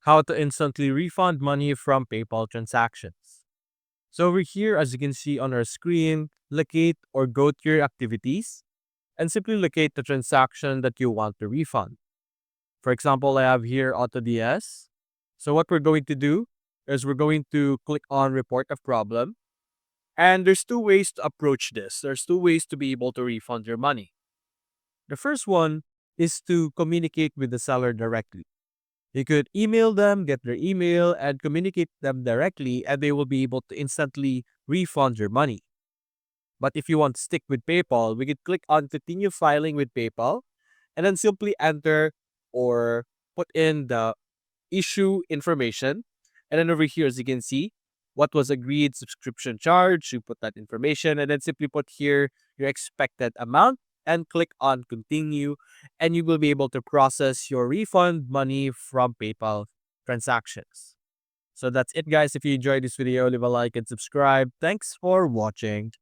how to instantly refund money from PayPal transactions. So over here, as you can see on our screen, locate or go to your activities and simply locate the transaction that you want to refund. For example, I have here AutoDS. So what we're going to do is we're going to click on report a problem. And there's two ways to approach this. There's two ways to be able to refund your money. The first one is to communicate with the seller directly. You could email them, get their email, and communicate them directly, and they will be able to instantly refund your money. But if you want to stick with PayPal, we could click on continue filing with PayPal and then simply enter or put in the issue information. And then over here, as you can see, what was agreed subscription charge, you put that information and then simply put here your expected amount and click on continue, and you will be able to process your refund money from PayPal transactions. So that's it, guys. If you enjoyed this video, leave a like and subscribe. Thanks for watching.